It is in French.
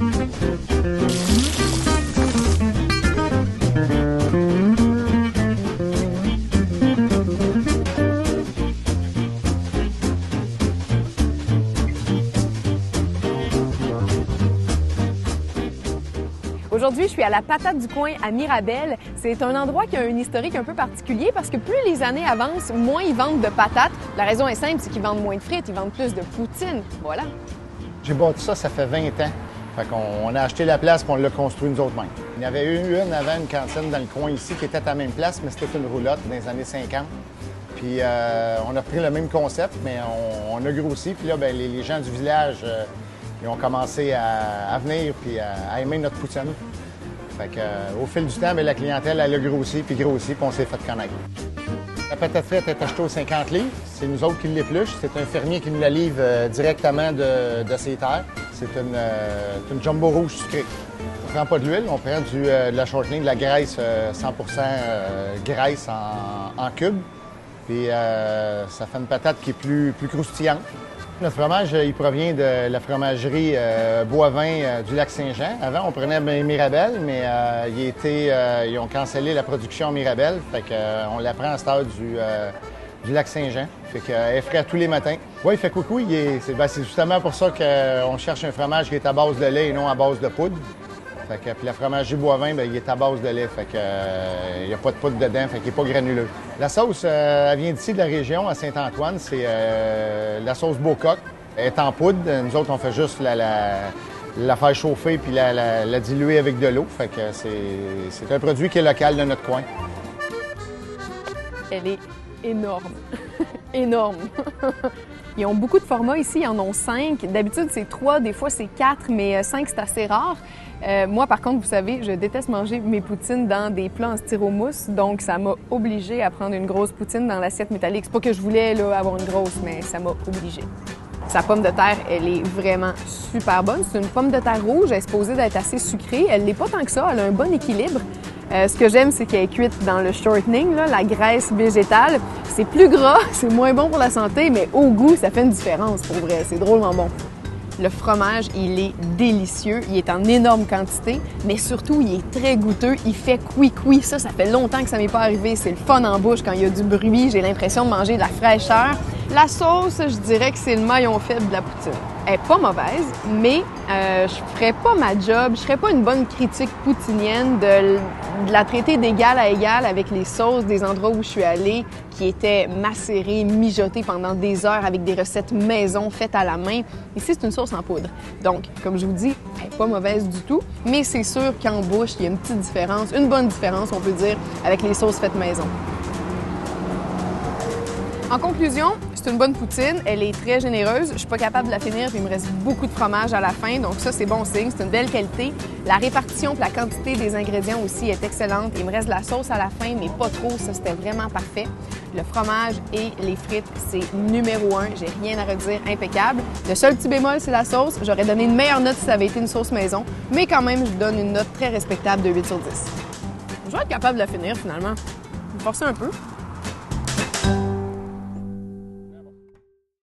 Aujourd'hui, je suis à la Patate du Coin à Mirabel. C'est un endroit qui a un historique un peu particulier parce que plus les années avancent, moins ils vendent de patates. La raison est simple, c'est qu'ils vendent moins de frites, ils vendent plus de poutine. Voilà. J'ai bâti ça fait 20 ans. Fait qu'on a acheté la place et on l'a construit nous autres mêmes. Il y avait eu une avant, une cantine dans le coin ici qui était à la même place, mais c'était une roulotte dans les années 50. Puis on a pris le même concept, mais on a grossi. Puis là, bien, les gens du village ils ont commencé à venir puis à aimer notre poutine. Fait que, au fil du temps, bien, la clientèle, elle a grossi, puis on s'est fait connaître. La patate frite est achetée aux 50 livres. C'est nous autres qui l'épluchent. C'est un fermier qui nous la livre directement de ses terres. C'est une jumbo rouge sucrée. On ne prend pas de l'huile, on prend de la shortening, de la graisse 100% graisse en cubes. Puis ça fait une patate qui est plus croustillante. Notre fromage, il provient de la fromagerie Boivin du Lac-Saint-Jean. Avant, on prenait Mirabel, mais ils ont cancellé la production Mirabel. Fait qu'on la prend à cette heure du Lac-Saint-Jean. Fait qu'elle est frais tous les matins. Oui, il fait coucou. C'est justement pour ça qu'on cherche un fromage qui est à base de lait et non à base de poudre. Fait que, puis la fromagerie Boivin, bien, il est à base de lait. Fait que, il n'y a pas de poudre dedans, fait qu'il n'est pas granuleux. La sauce, elle vient d'ici, de la région, à Saint-Antoine. C'est la sauce Beaucoq. Elle est en poudre. Nous autres, on fait juste la faire chauffer puis la diluer avec de l'eau. Fait que c'est un produit qui est local de notre coin. Elle est énorme. Énorme. Ils ont beaucoup de formats ici, ils en ont 5. D'habitude, c'est 3, des fois, c'est 4, mais 5, c'est assez rare. Moi, par contre, vous savez, je déteste manger mes poutines dans des plats en styromousse, donc ça m'a obligée à prendre une grosse poutine dans l'assiette métallique. C'est pas que je voulais là, avoir une grosse, mais ça m'a obligée. Sa pomme de terre, elle est vraiment super bonne. C'est une pomme de terre rouge, elle est supposée d'être assez sucrée. Elle l'est pas tant que ça, elle a un bon équilibre. Ce que j'aime, c'est qu'elle est cuite dans le shortening, là, la graisse végétale. C'est plus gras, c'est moins bon pour la santé, mais au goût, ça fait une différence pour vrai. C'est drôlement bon. Le fromage, il est délicieux. Il est en énorme quantité, mais surtout, il est très goûteux. Il fait cuit-cuit. Ça fait longtemps que ça m'est pas arrivé. C'est le fun en bouche quand il y a du bruit. J'ai l'impression de manger de la fraîcheur. La sauce, je dirais que c'est le maillon faible de la poutine. Elle est pas mauvaise, mais je ferais pas ma job. Je serais pas une bonne critique poutinienne de la traiter d'égal à égal avec les sauces des endroits où je suis allée, qui étaient macérées, mijotées pendant des heures avec des recettes maison faites à la main. Ici, c'est une sauce en poudre. Donc, comme je vous dis, elle n'est pas mauvaise du tout, mais c'est sûr qu'en bouche, il y a une petite différence, une bonne différence, on peut dire, avec les sauces faites maison. En conclusion, c'est une bonne poutine, elle est très généreuse, je suis pas capable de la finir puis il me reste beaucoup de fromage à la fin, donc ça c'est bon signe, c'est une belle qualité. La répartition et la quantité des ingrédients aussi est excellente. Il me reste de la sauce à la fin, mais pas trop, ça c'était vraiment parfait. Le fromage et les frites, c'est numéro 1, j'ai rien à redire, impeccable. Le seul petit bémol, c'est la sauce. J'aurais donné une meilleure note si ça avait été une sauce maison, mais quand même, je donne une note très respectable de 8 sur 10. Je vais être capable de la finir finalement. Je vais me forcer un peu.